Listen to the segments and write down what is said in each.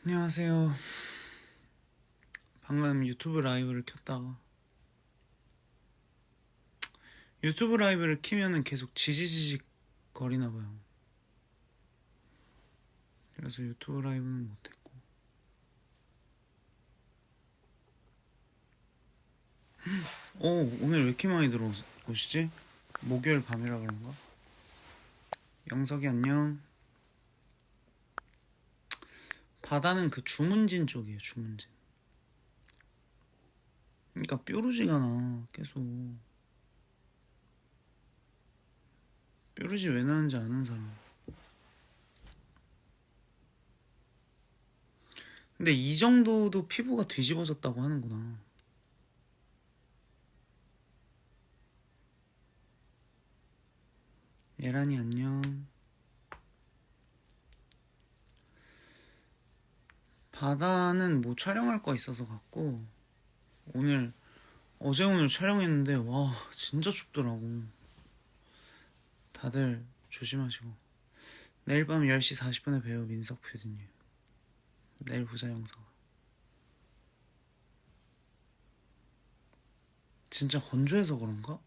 안녕하세요. 방금 유튜브 라이브를 켰다가 유튜브 라이브를 키면은 계속 지지직 거리나봐요. 그래서 유튜브 라이브는 못했고. 오늘 왜 이렇게 많이 들어오시지? 목요일 밤이라 그런가? 영석이 안녕. 바다는 그 주문진 쪽이에요. 주문진. 그러니까 뾰루지가 나 계속. 뾰루지 왜 나는지 아는 사람. 근데 이 정도도 피부가 뒤집어졌다고 하는구나. 예란이 안녕. 바다는 뭐 촬영할 거 있어서 갔고, 어제 오늘 촬영했는데 와 진짜 춥더라고. 다들 조심하시고. 내일 밤 10시 40분에 봬요. 민석 PD님. 내일 보자. 영상. 진짜 건조해서 그런가?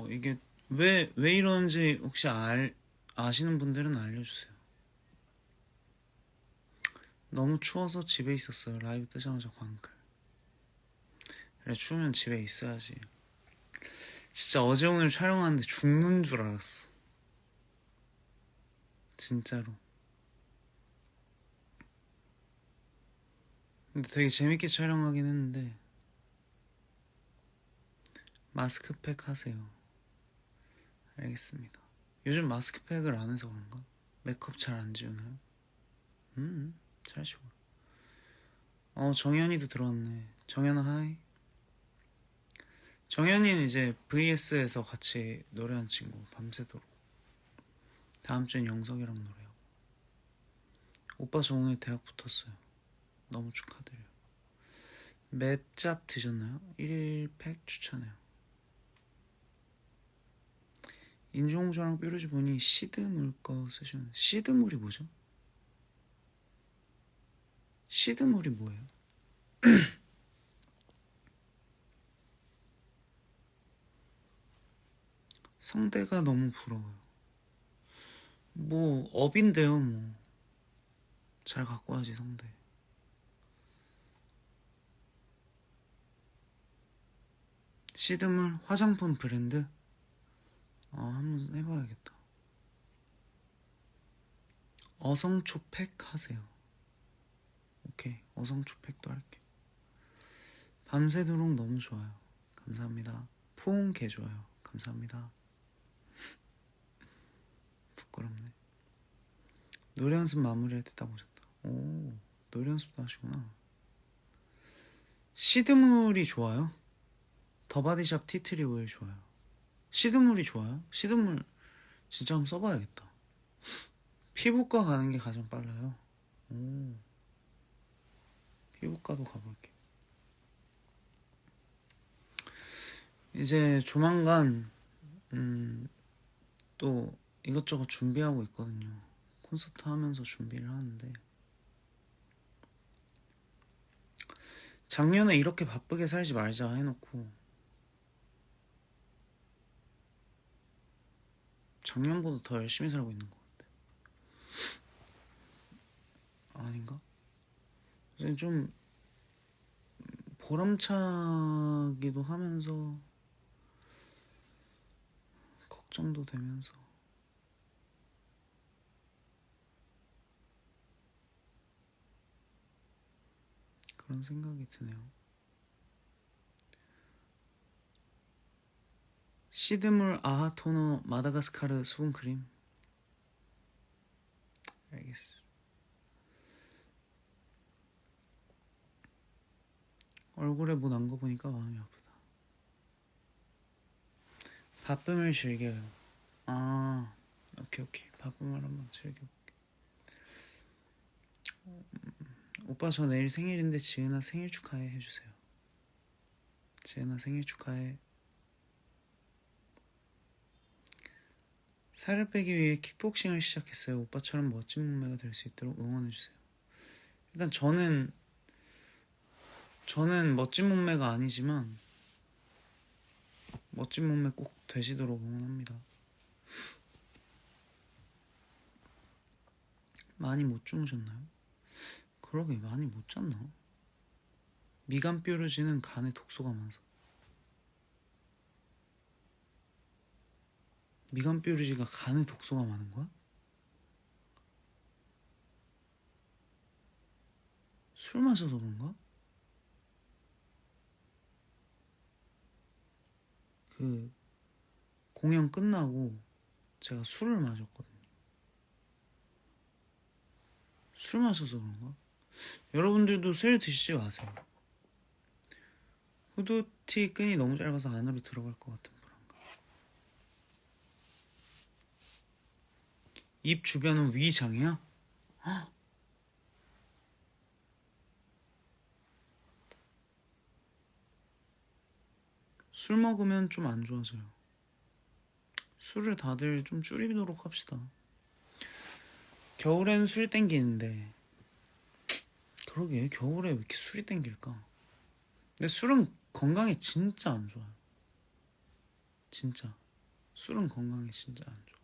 이게 왜 이러는지 혹시 아시는 분들은 알려주세요. 너무 추워서 집에 있었어요. 라이브 뜨자마자 광클. 그래, 추우면 집에 있어야지. 진짜 어제 오늘 촬영하는데 죽는 줄 알았어. 진짜로. 근데 되게 재밌게 촬영하긴 했는데. 마스크팩 하세요. 알겠습니다. 요즘 마스크팩을 안 해서 그런가? 메이크업 잘 안 지우나요? 잘 지워. 정현이도 들어왔네. 정현아 하이. 정현이는 이제 VS에서 같이 노래한 친구. 밤새도록. 다음 주엔 영석이랑 노래하고. 오빠 저 오늘 대학 붙었어요. 너무 축하드려요. 맵짭 드셨나요? 1일 팩 추천해요. 인중홍조랑 뾰루지 보니 시드물 거 쓰시는. 시드물이 뭐죠? 시드물이 뭐예요? 성대가 너무 부러워요. 뭐 업인데요 뭐. 잘 갖고 와야지 성대. 시드물 화장품 브랜드? 한번 해봐야겠다. 어성초팩 하세요. 오케이, 어성초팩도 할게. 밤새도록 너무 좋아요. 감사합니다. 포옹 개 좋아요. 감사합니다. 부끄럽네. 노래 연습 마무리할 때 딱 오셨다. 오, 노래 연습도 하시구나. 시드물이 좋아요? 더바디샵 티트리 오일 좋아요. 시드물이 좋아요? 시드물 진짜 한번 써봐야겠다. 피부과 가는 게 가장 빨라요. 오, 피부과도 가볼게. 이제 조만간 또 이것저것 준비하고 있거든요. 콘서트 하면서 준비를 하는데 작년에 이렇게 바쁘게 살지 말자 해놓고 작년보다 더 열심히 살고 있는 것 같아. 아닌가? 이제 좀 보람차기도 하면서 걱정도 되면서 그런 생각이 드네요. 시드물 아하토너 마다가스카르 수분크림. 알겠어. 얼굴에 뭐 난 거 보니까 마음이 아프다. 바쁨을 즐겨요. 오케이. 바쁨을 한번 즐겨볼게. 오빠 저 내일 생일인데 지은아 생일 축하해 해주세요. 지은아 생일 축하해. 살을 빼기 위해 킥복싱을 시작했어요. 오빠처럼 멋진 몸매가 될 수 있도록 응원해주세요. 일단 저는 멋진 몸매가 아니지만 멋진 몸매 꼭 되시도록 응원합니다. 많이 못 주무셨나요? 그러게 많이 못 잤나? 미간 뾰루지는 간에 독소가 많아서. 미간 뾰루지가 간에 독소가 많은 거야? 술 마셔서 그런가? 그 공연 끝나고 제가 술을 마셨거든요. 술 마셔서 그런가? 여러분들도 술 드시지 마세요. 후드티 끈이 너무 짧아서 안으로 들어갈 것 같은 불안감. 입 주변은 위장이야? 헉. 술 먹으면 좀 안 좋아져요. 술을 다들 좀 줄이도록 합시다. 겨울엔 술이 땡기는데 그러게 겨울에 왜 이렇게 술이 땡길까? 근데 술은 건강에 진짜 안 좋아요. 진짜 술은 건강에 진짜 안 좋아.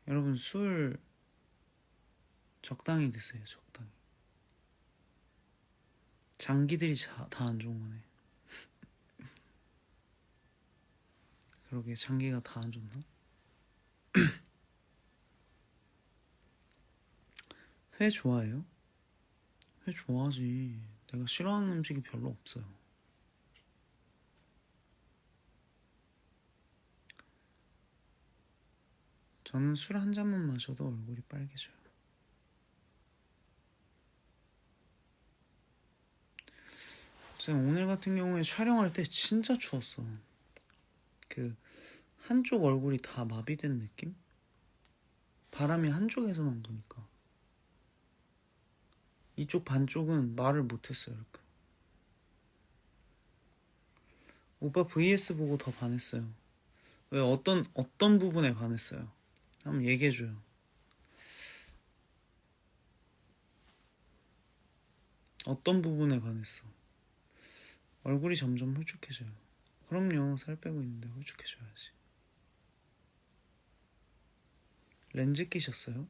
여러분 술 적당히 드세요. 적당히. 장기들이 다 안 좋은 거네. 그러게 장기가 다 안 좋나? 회 좋아해요? 회 좋아하지. 내가 싫어하는 음식이 별로 없어요. 저는 술 한 잔만 마셔도 얼굴이 빨개져요. 쌤 오늘 같은 경우에 촬영할 때 진짜 추웠어. 그 한쪽 얼굴이 다 마비된 느낌? 바람이 한쪽에서만 부니까 이쪽 반쪽은 말을 못했어요. 이렇게. 오빠 vs 보고 더 반했어요. 왜 어떤 부분에 반했어요? 한번 얘기해줘요. 어떤 부분에 반했어? 얼굴이 점점 홀쭉해져요. 그럼요. 살 빼고 있는데 홀쭉해져야지. 렌즈 끼셨어요?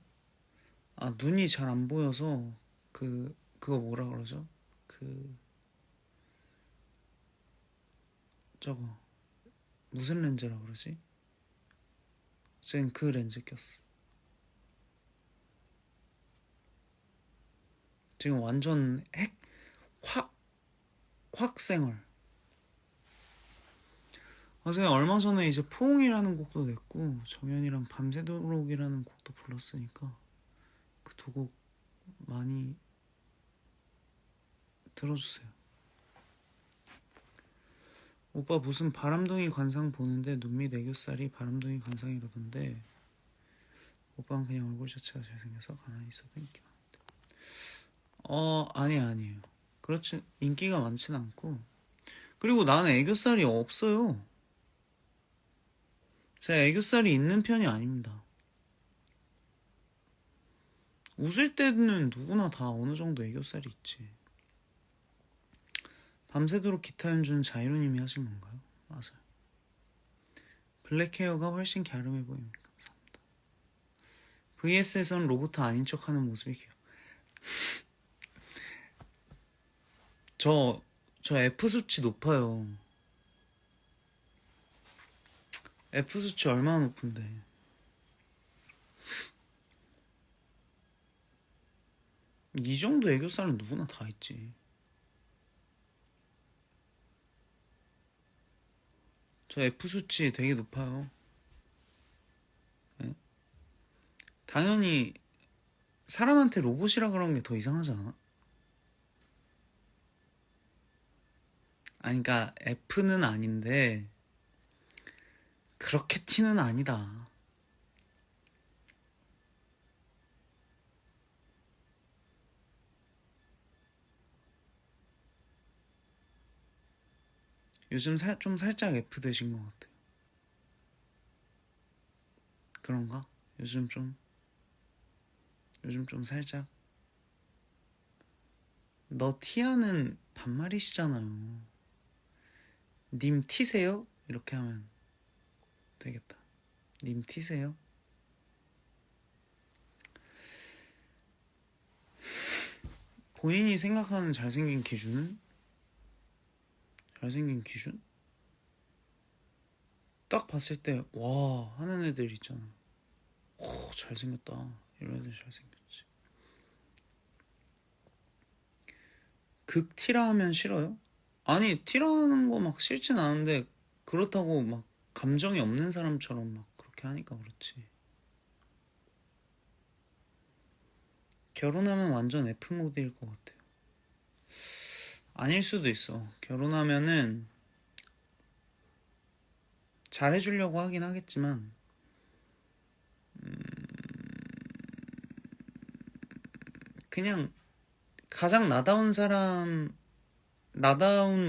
아 눈이 잘 안 보여서 그거 뭐라 그러죠? 저거 무슨 렌즈라 그러지? 쟤는 그 렌즈 꼈어. 지금 완전 확생얼. 선생님 얼마 전에 이제 포옹이라는 곡도 냈고 정연이랑 밤새도록이라는 곡도 불렀으니까 그 두 곡 많이 들어주세요. 오빠 무슨 바람둥이 관상 보는데 눈밑 애교살이 바람둥이 관상이라던데 오빠는 그냥 얼굴 자체가 잘생겨서 가만히 있어도 인기가 많대. 아니에요. 그렇지 인기가 많진 않고 그리고 나는 애교살이 없어요. 제가 애교살이 있는 편이 아닙니다. 웃을 때는 누구나 다 어느 정도 애교살이 있지. 밤새도록 기타 연주는 자이로님이 하신 건가요? 맞아요. 블랙 헤어가 훨씬 갸름해 보입니다. 감사합니다. VS에선 로봇 아닌 척하는 모습이 귀여워. 저 F 수치 높아요. F 수치 얼마나 높은데? 이 정도 애교살은 누구나 다 있지. 저 F 수치 되게 높아요. 네? 당연히 사람한테 로봇이라 그런 게 더 이상하지 않아? 아니 그러니까 F는 아닌데 그렇게 T는 아니다. 요즘 좀 살짝 F 되신 것 같아요. 그런가? 요즘 좀 살짝. 너 티아는 반말이시잖아요. 님 티세요? 이렇게 하면 되겠다. 님 티세요? 본인이 생각하는 잘생긴 기준은? 잘생긴 기준? 딱 봤을 때 와 하는 애들 있잖아. 오 잘생겼다 이런 애들 잘생겼지. 극 티라 하면 싫어요? 아니 티라 하는 거 막 싫진 않은데 그렇다고 막 감정이 없는 사람처럼 막 그렇게 하니까 그렇지. 결혼하면 완전 F모드일 것 같아요. 아닐 수도 있어. 결혼하면은 잘해주려고 하긴 하겠지만 그냥 가장 나다운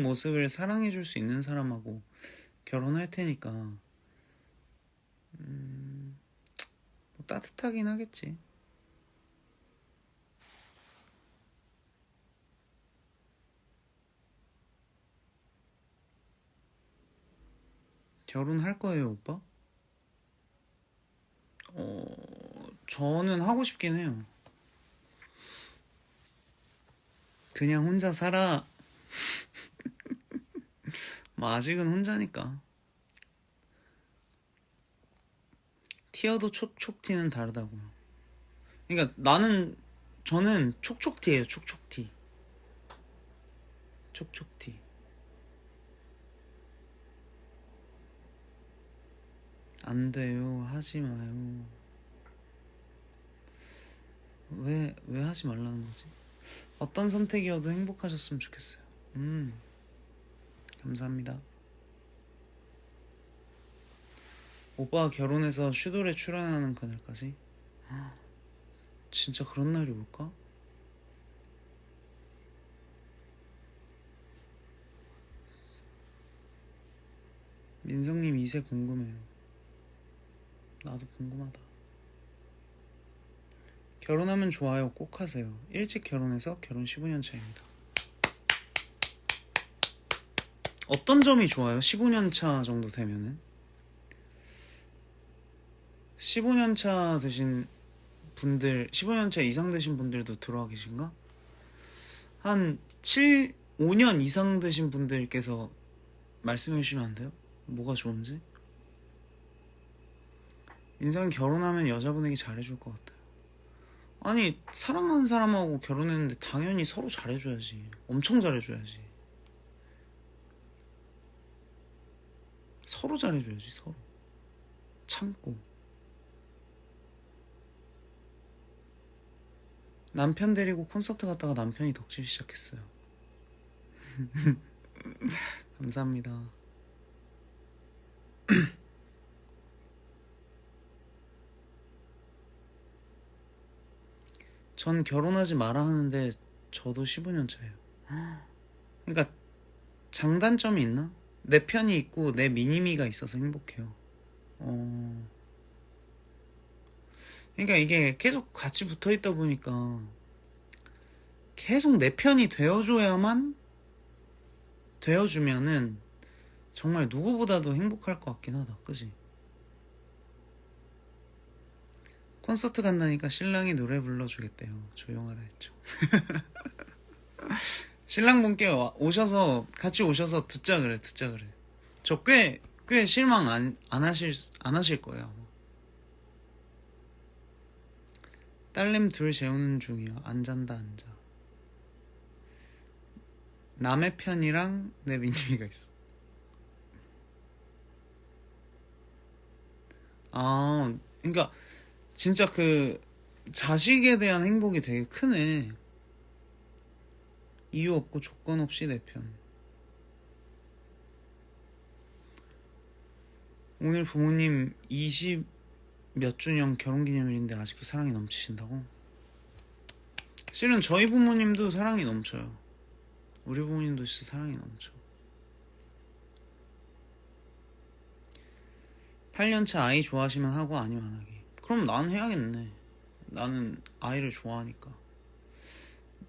모습을 사랑해줄 수 있는 사람하고 결혼할 테니까 뭐 따뜻하긴 하겠지. 결혼할 거예요, 오빠? 저는 하고 싶긴 해요. 그냥 혼자 살아. 뭐 아직은 혼자니까. 티어도 촉촉티는 다르다고요. 그러니까 저는 촉촉티예요. 촉촉티. 촉촉티. 안 돼요. 하지 마요. 왜 하지 말라는 거지? 어떤 선택이어도 행복하셨으면 좋겠어요. 감사합니다. 오빠가 결혼해서 슈돌에 출연하는 그날까지? 진짜 그런 날이 올까? 민성님 2세 궁금해요. 나도 궁금하다. 결혼하면 좋아요. 꼭 하세요. 일찍 결혼해서 결혼 15년 차입니다. 어떤 점이 좋아요? 15년 차 정도 되면은? 15년 차 되신 분들, 15년 차 이상 되신 분들도 들어와 계신가? 한 5년 이상 되신 분들께서 말씀해 주시면 안 돼요? 뭐가 좋은지? 인생은 결혼하면 여자분에게 잘해줄 것 같아요. 아니 사랑하는 사람하고 결혼했는데 당연히 서로 잘해줘야지. 엄청 잘해줘야지. 서로 잘해줘야지. 서로 참고. 남편 데리고 콘서트 갔다가 남편이 덕질 시작했어요. 감사합니다. 전 결혼하지 마라 하는데 저도 15년 차예요. 그러니까 장단점이 있나? 내 편이 있고 내 미니미가 있어서 행복해요. 그러니까 이게 계속 같이 붙어 있다 보니까 계속 내 편이 되어주면은 정말 누구보다도 행복할 것 같긴 하다. 그지? 콘서트 간다니까 신랑이 노래 불러주겠대요. 조용하라 했죠. 신랑분께 같이 오셔서 듣자 그래. 저 꽤 실망 안 하실 거예요. 딸내미 둘 재우는 중이야. 안 잔다 안 자. 남의 편이랑 내 미니미가 있어. 그러니까 진짜 그 자식에 대한 행복이 되게 크네. 이유 없고 조건 없이 내 편. 오늘 부모님 20 몇 주년 결혼기념일인데 아직도 사랑이 넘치신다고? 실은 저희 부모님도 사랑이 넘쳐요. 우리 부모님도 진짜 사랑이 넘쳐. 8년차 아이 좋아하시면 하고 아니면 안 하기. 그럼 난 해야겠네. 나는 아이를 좋아하니까.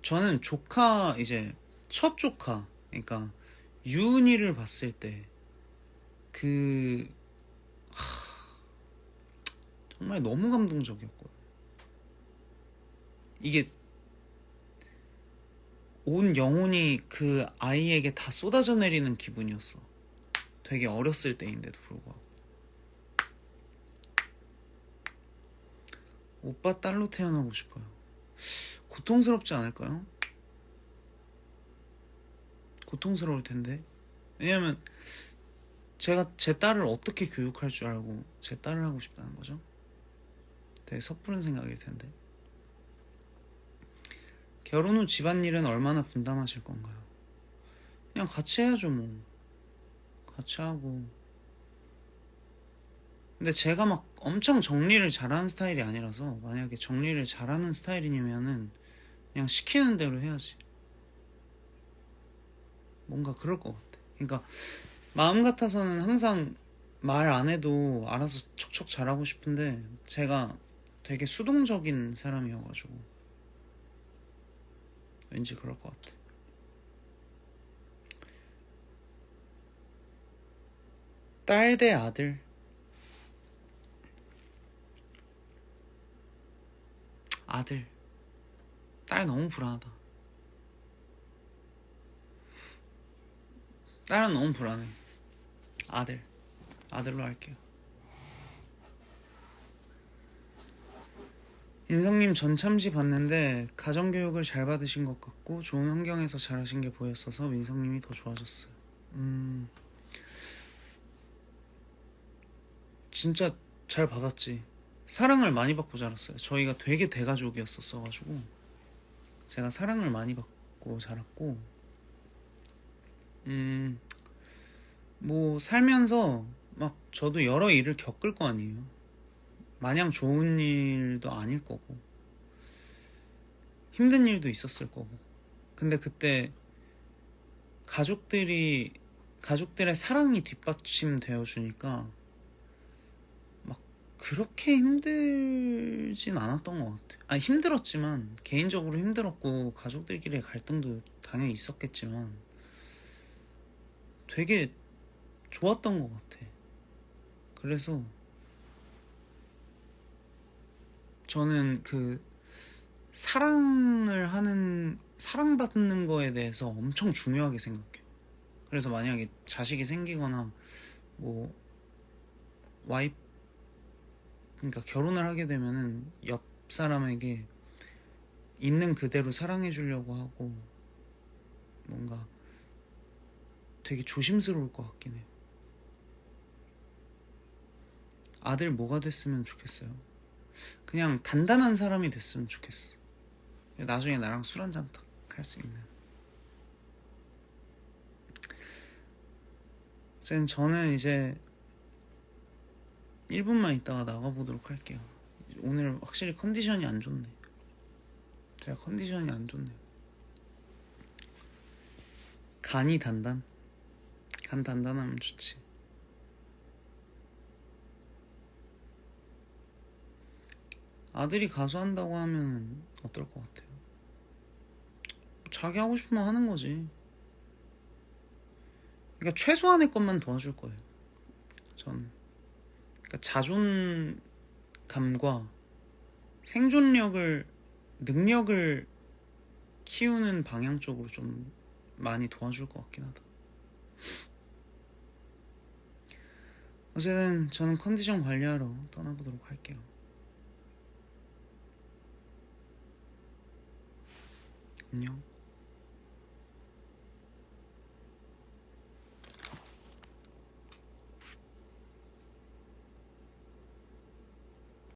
저는 조카, 이제 첫 조카, 그러니까 유은이를 봤을 때 그 정말 너무 감동적이었거든. 이게 온 영혼이 그 아이에게 다 쏟아져 내리는 기분이었어. 되게 어렸을 때인데도 불구하고. 오빠 딸로 태어나고 싶어요. 고통스럽지 않을까요? 고통스러울 텐데. 왜냐면 제가 제 딸을 어떻게 교육할 줄 알고 제 딸을 하고 싶다는 거죠. 되게 섣부른 생각일 텐데. 결혼 후 집안일은 얼마나 분담하실 건가요? 그냥 같이 해야죠 뭐. 같이 하고. 근데 제가 막 엄청 정리를 잘하는 스타일이 아니라서, 만약에 정리를 잘하는 스타일이면은 그냥 시키는 대로 해야지. 뭔가 그럴 것 같아. 그러니까 마음 같아서는 항상 말 안 해도 알아서 척척 잘하고 싶은데, 제가 되게 수동적인 사람이어가지고 왠지 그럴 것 같아. 딸 대 아들. 아들. 딸 너무 불안하다. 딸은 너무 불안해. 아들. 아들로 할게요. 인성님 전참시 봤는데 가정교육을 잘 받으신 것 같고 좋은 환경에서 잘하신 게 보였어서 민성님이 더 좋아졌어요. 진짜 잘 받았지. 사랑을 많이 받고 자랐어요. 저희가 되게 대가족이었었어가지고 제가 사랑을 많이 받고 자랐고, 뭐 살면서 막 저도 여러 일을 겪을 거 아니에요. 마냥 좋은 일도 아닐 거고 힘든 일도 있었을 거고. 근데 그때 가족들의 사랑이 뒷받침되어 주니까 막 그렇게 힘들진 않았던 것 같아. 아니, 힘들었지만, 개인적으로 힘들었고 가족들끼리의 갈등도 당연히 있었겠지만 되게 좋았던 것 같아. 그래서 저는 그 사랑받는 거에 대해서 엄청 중요하게 생각해요. 그래서 만약에 자식이 생기거나 뭐 와이프, 그러니까 결혼을 하게 되면은 옆 사람에게 있는 그대로 사랑해 주려고 하고, 뭔가 되게 조심스러울 것 같긴 해요. 아들 뭐가 됐으면 좋겠어요? 그냥 단단한 사람이 됐으면 좋겠어. 나중에 나랑 술 한잔 딱 할 수 있는. 저는 이제 1분만 있다가 나가보도록 할게요. 오늘 확실히 컨디션이 안 좋네. 제가 컨디션이 안 좋네요. 간이 단단? 간 단단하면 좋지. 아들이 가수 한다고 하면 어떨 것 같아요? 자기 하고 싶으면 하는 거지. 그러니까 최소한의 것만 도와줄 거예요, 저는. 그러니까 자존감과 능력을 키우는 방향 쪽으로 좀 많이 도와줄 것 같긴 하다. 어쨌든 저는 컨디션 관리하러 떠나보도록 할게요. 안녕.